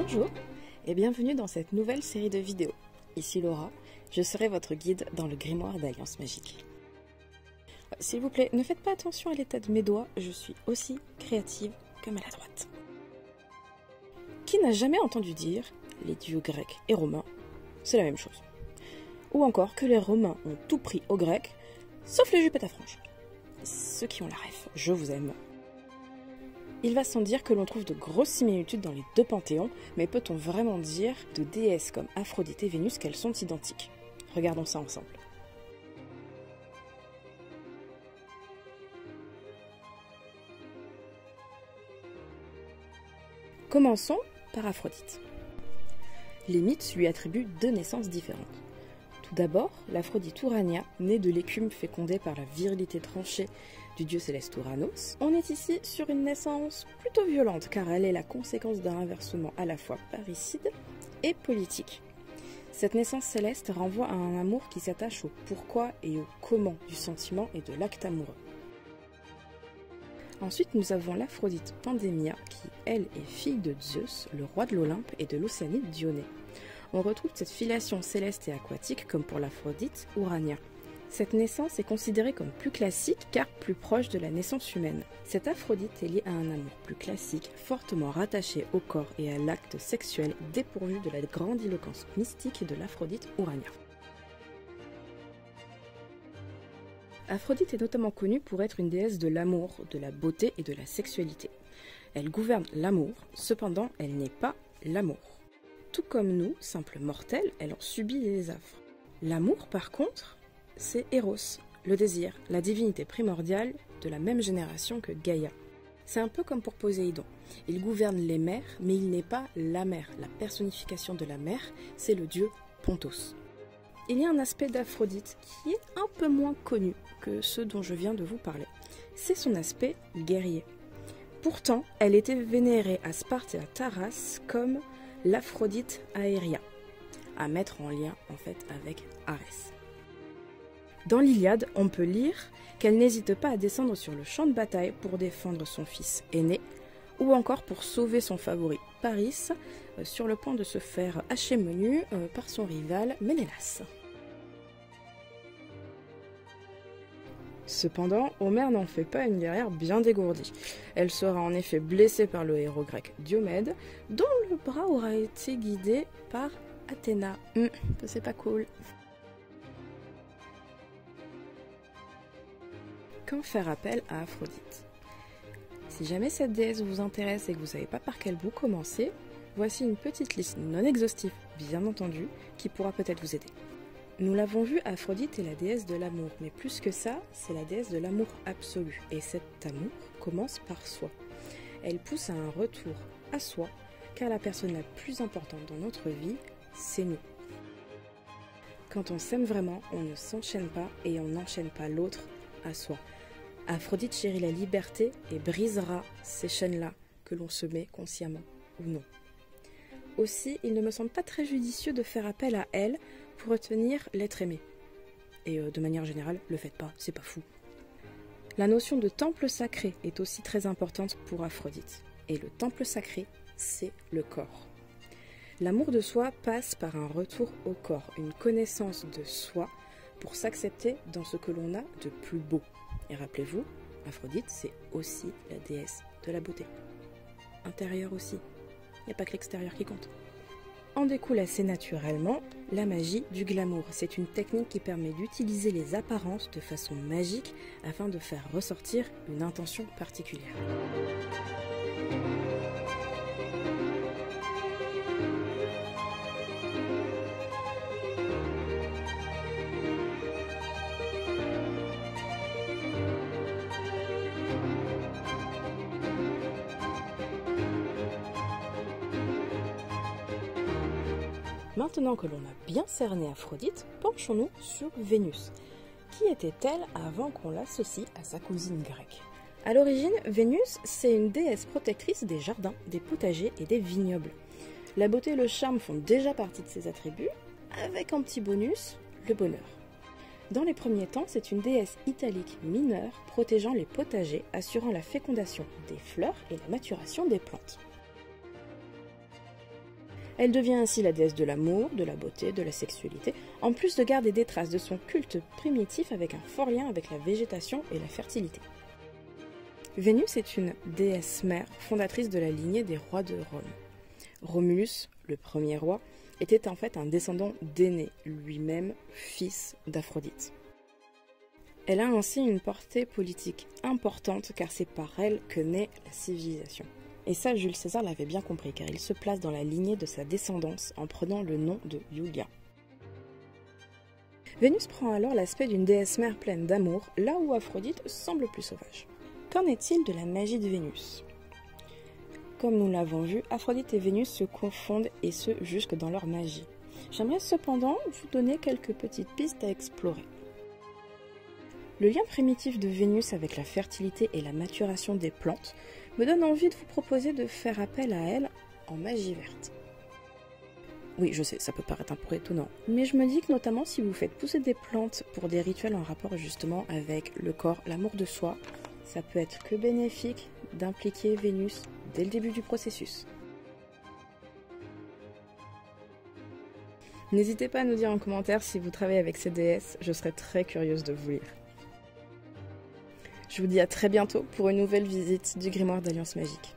Bonjour et bienvenue dans cette nouvelle série de vidéos. Ici Laura, je serai votre guide dans le grimoire d'Alliance Magique. S'il vous plaît, ne faites pas attention à l'état de mes doigts, je suis aussi créative que maladroite. Qui n'a jamais entendu dire les dieux grecs et romains, c'est la même chose. Ou encore que les Romains ont tout pris aux Grecs, sauf les jupes à franges. Ceux qui ont la ref, je vous aime. Il va sans dire que l'on trouve de grosses similitudes dans les deux panthéons, mais peut-on vraiment dire de déesses comme Aphrodite et Vénus qu'elles sont identiques? Regardons ça ensemble. Commençons par Aphrodite. Les mythes lui attribuent deux naissances différentes. Tout d'abord, l'Aphrodite Urania, née de l'écume fécondée par la virilité tranchée du dieu céleste Uranos. On est ici sur une naissance plutôt violente car elle est la conséquence d'un renversement à la fois parricide et politique. Cette naissance céleste renvoie à un amour qui s'attache au pourquoi et au comment du sentiment et de l'acte amoureux. Ensuite, nous avons l'Aphrodite Pandémia qui, elle, est fille de Zeus, le roi de l'Olympe et de l'Océanide Dionée. On retrouve cette filiation céleste et aquatique comme pour l'Aphrodite Urania. Cette naissance est considérée comme plus classique car plus proche de la naissance humaine. Cette Aphrodite est liée à un amour plus classique, fortement rattaché au corps et à l'acte sexuel, dépourvu de la grandiloquence mystique de l'Aphrodite Urania. Aphrodite est notamment connue pour être une déesse de l'amour, de la beauté et de la sexualité. Elle gouverne l'amour, cependant elle n'est pas l'amour. Tout comme nous, simples mortels, elle en subit les affres. L'amour, par contre, c'est Eros, le désir, la divinité primordiale de la même génération que Gaïa. C'est un peu comme pour Poséidon. Il gouverne les mers, mais il n'est pas la mer. La personnification de la mer, c'est le dieu Pontos. Il y a un aspect d'Aphrodite qui est un peu moins connu que ceux dont je viens de vous parler. C'est son aspect guerrier. Pourtant, elle était vénérée à Sparte et à Taras comme l'Aphrodite Aéria, à mettre en lien en fait avec Arès. Dans l'Iliade, on peut lire qu'elle n'hésite pas à descendre sur le champ de bataille pour défendre son fils aîné, ou encore pour sauver son favori Paris, sur le point de se faire hacher menu par son rival Ménélas. Cependant, Homère n'en fait pas une guerrière bien dégourdie. Elle sera en effet blessée par le héros grec Diomède, dont le bras aura été guidé par Athéna. C'est pas cool. Quand faire appel à Aphrodite? Si jamais cette déesse vous intéresse et que vous ne savez pas par quel bout commencer, voici une petite liste non exhaustive, bien entendu, qui pourra peut-être vous aider. Nous l'avons vu, Aphrodite est la déesse de l'amour, mais plus que ça, c'est la déesse de l'amour absolu. Et cet amour commence par soi. Elle pousse à un retour à soi, car la personne la plus importante dans notre vie, c'est nous. Quand on s'aime vraiment, on ne s'enchaîne pas et on n'enchaîne pas l'autre à soi. Aphrodite chérit la liberté et brisera ces chaînes-là que l'on se met consciemment ou non. Aussi, il ne me semble pas très judicieux de faire appel à elle pour retenir l'être aimé. Et de manière générale, le faites pas, c'est pas fou. La notion de temple sacré est aussi très importante pour Aphrodite. Et le temple sacré, c'est le corps. L'amour de soi passe par un retour au corps, une connaissance de soi pour s'accepter dans ce que l'on a de plus beau. Et rappelez-vous, Aphrodite, c'est aussi la déesse de la beauté. Intérieure aussi. Il n'y a pas que l'extérieur qui compte. En découle assez naturellement la magie du glamour. C'est une technique qui permet d'utiliser les apparences de façon magique afin de faire ressortir une intention particulière. Maintenant que l'on a bien cerné Aphrodite, penchons-nous sur Vénus. Qui était-elle avant qu'on l'associe à sa cousine grecque? À l'origine, Vénus, c'est une déesse protectrice des jardins, des potagers et des vignobles. La beauté et le charme font déjà partie de ses attributs, avec un petit bonus, le bonheur. Dans les premiers temps, c'est une déesse italique mineure protégeant les potagers, assurant la fécondation des fleurs et la maturation des plantes. Elle devient ainsi la déesse de l'amour, de la beauté, de la sexualité, en plus de garder des traces de son culte primitif avec un fort lien avec la végétation et la fertilité. Vénus est une déesse mère fondatrice de la lignée des rois de Rome. Romulus, le premier roi, était en fait un descendant d'Énée, lui-même fils d'Aphrodite. Elle a ainsi une portée politique importante car c'est par elle que naît la civilisation. Et ça, Jules César l'avait bien compris car il se place dans la lignée de sa descendance en prenant le nom de Iulia. Vénus prend alors l'aspect d'une déesse mère pleine d'amour, là où Aphrodite semble plus sauvage. Qu'en est-il de la magie de Vénus ? Comme nous l'avons vu, Aphrodite et Vénus se confondent et ce jusque dans leur magie. J'aimerais cependant vous donner quelques petites pistes à explorer. Le lien primitif de Vénus avec la fertilité et la maturation des plantes me donne envie de vous proposer de faire appel à elle en magie verte. Oui, je sais, ça peut paraître un peu étonnant, mais je me dis que notamment si vous faites pousser des plantes pour des rituels en rapport justement avec le corps, l'amour de soi, ça peut être que bénéfique d'impliquer Vénus dès le début du processus. N'hésitez pas à nous dire en commentaire si vous travaillez avec ces déesses, je serais très curieuse de vous lire. Je vous dis à très bientôt pour une nouvelle visite du Grimoire d'Alliance Magique.